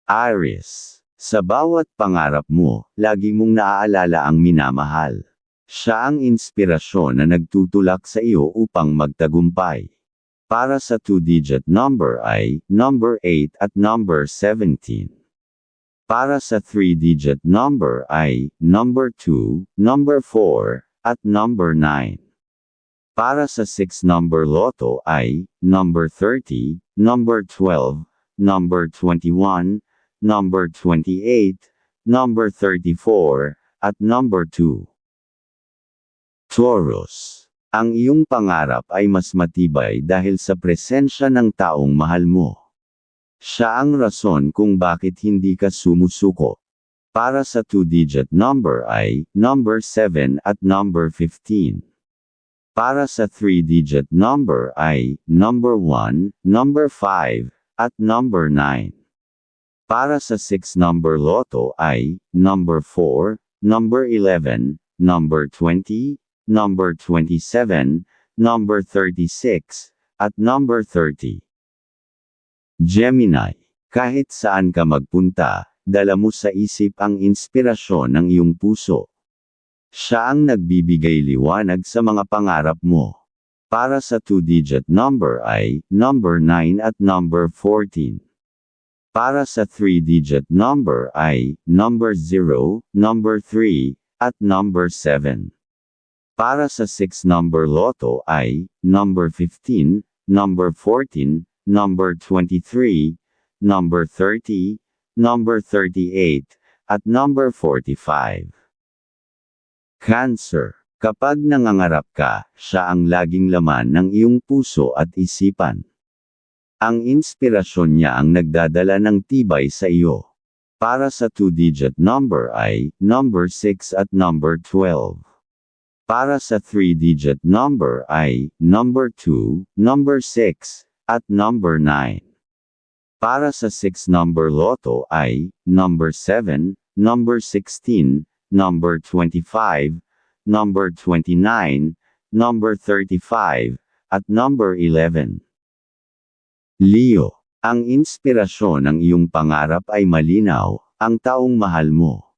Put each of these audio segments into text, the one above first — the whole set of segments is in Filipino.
Aries. Sa bawat pangarap mo, lagi mong naaalala ang minamahal. Siya ang inspirasyon na nagtutulak sa iyo upang magtagumpay. Para sa 2-digit number ay number 8 at number 17. Para sa 3-digit number ay number 2, number 4, at number 9. Para sa 6-number loto ay number 30, number 12, number 21, number 28, number 34, at number 2. Taurus. Ang iyong pangarap ay mas matibay dahil sa presensya ng taong mahal mo. Siya ang rason kung bakit hindi ka sumusuko. Para sa 2-digit number ay number 7 at number 15. Para sa 3-digit number ay number 1, number 5, at number 9. Para sa 6-number loto ay number 4, number 11, number 20, number 27, number 36, at number 30. Gemini. Kahit saan ka magpunta, dala mo sa isip ang inspirasyon ng iyong puso. Siya ang nagbibigay liwanag sa mga pangarap mo. Para sa 2-digit number ay number 9 at number 14. Para sa 3-digit number ay number 0, number 3, at number 7. Para sa 6-number loto ay number 15, number 14, number 23, number 30, number 38, at number 45. Cancer. Kapag nangangarap ka, siya ang laging laman ng iyong puso at isipan. Ang inspirasyon niya ang nagdadala ng tibay sa iyo. Para sa 2-digit number ay number 6 at number 12. Para sa 3-digit number ay number 2, number 6, at number 9. Para sa 6-number loto ay number 7, number 16, number 25, number 29, number 35, at number 11. Leo. Ang inspirasyon ng iyong pangarap ay malinaw, ang taong mahal mo.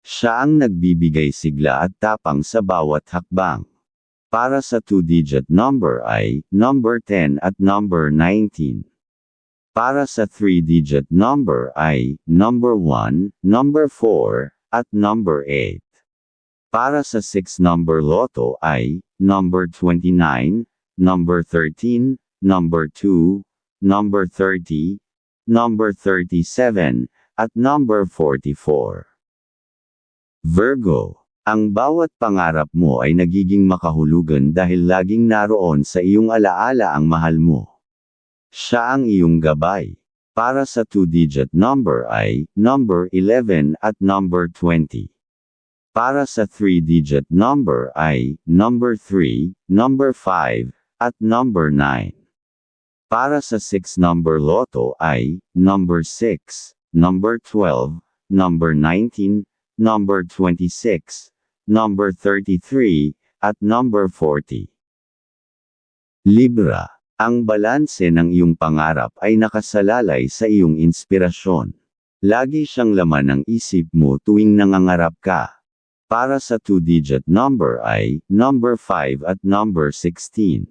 Siya ang nagbibigay sigla at tapang sa bawat hakbang. Para sa 2-digit number ay number 10 at number 19. Para sa 3-digit number ay number 1, number 4, at number 8. Para sa 6-number loto ay number 29, number 13, number 2, number 30, number 37, at number 44. Virgo. Ang bawat pangarap mo ay nagiging makahulugan dahil laging naroon sa iyong alaala ang mahal mo. Siya ang iyong gabay. Para sa 2-digit number ay number 11 at number 20. Para sa 3-digit number ay number 3, number 5, at number 9. Para sa 6-number loto ay number 6, number 12, number 19, number 26, number 33, at number 40. Libra. Ang balanse ng iyong pangarap ay nakasalalay sa iyong inspirasyon. Lagi siyang laman ng isip mo tuwing nangangarap ka. Para sa 2-digit number ay number 5 at number 16.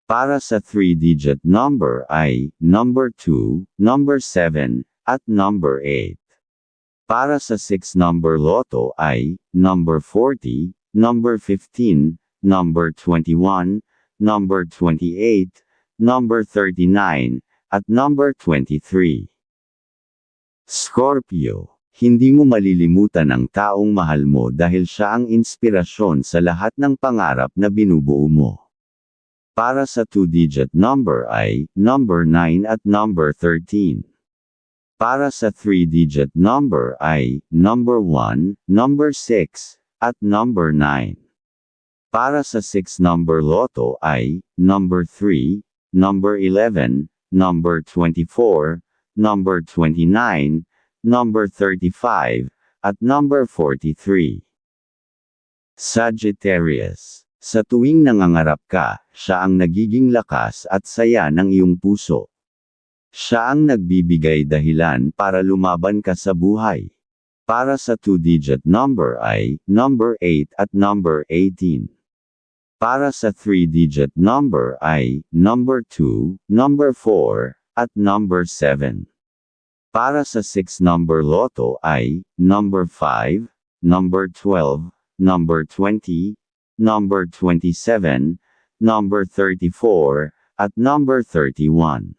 Para sa 3-digit number ay number 2, number 7, at number 8. Para sa 6-number loto ay number 40, number 15, number 21, number 28, number 39, at number 23. Scorpio. Hindi mo malilimutan ang taong mahal mo dahil siya ang inspirasyon sa lahat ng pangarap na binubuo mo. Para sa 2-digit number ay number 9 at number 13. Para sa 3-digit number ay number 1, number 6, at number 9. Para sa 6-number loto ay number 3, number 11, number 24, number 29, number 35, at number 43. Sagittarius. Sa tuwing nangangarap ka, siya ang nagiging lakas at saya ng iyong puso. Siya ang nagbibigay dahilan para lumaban ka sa buhay. Para sa 2-digit number ay number 8 at number 18. Para sa 3-digit number ay number 2, number 4, at number 7. Para sa 6-number loto ay number 5, number 12, number 20, number 27, number 34, at number 31.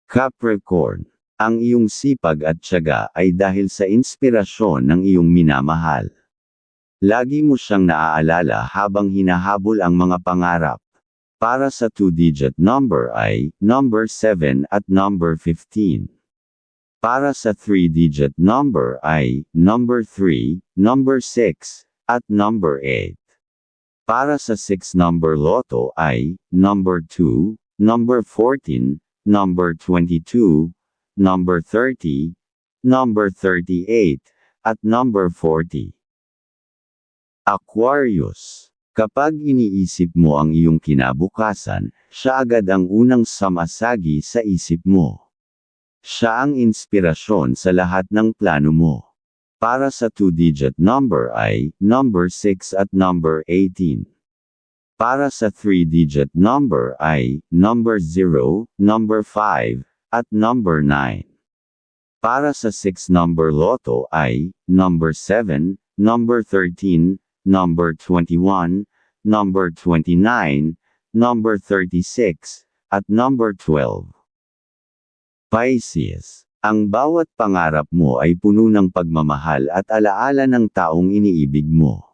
Capricorn, ang iyong sipag at tiyaga ay dahil sa inspirasyon ng iyong minamahal. Lagi mo siyang naaalala habang hinahabol ang mga pangarap. Para sa 2-digit number ay number 7 at number 15. Para sa 3-digit number ay number 3, number 6, at number 8. Para sa 6-number loto ay number 2, number 14, number 22, number 30, number 38, at number 40. Aquarius, kapag iniisip mo ang iyong kinabukasan, siya agad ang unang sumasagi sa isip mo. Siya ang inspirasyon sa lahat ng plano mo. Para sa 2-digit number ay number 6 at number 18. Para sa 3-digit number ay number 0, number 5, at number 9. Para sa 6-number loto ay number 7, number 13, number 21, number 29, number 36, at number 12. Pisces, ang bawat pangarap mo ay puno ng pagmamahal at alaala ng taong iniibig mo.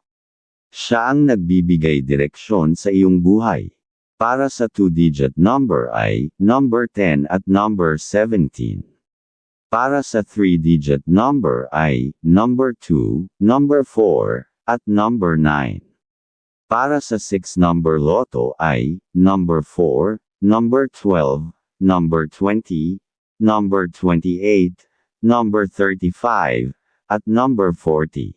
Siya ang nagbibigay direksyon sa iyong buhay. Para sa 2-digit number ay number 10 at number 17. Para sa 3-digit number ay number 2, number 4, at number 9. Para sa 6-number loto ay number 4, number 12, number 20, number 28, number 35, at number 40.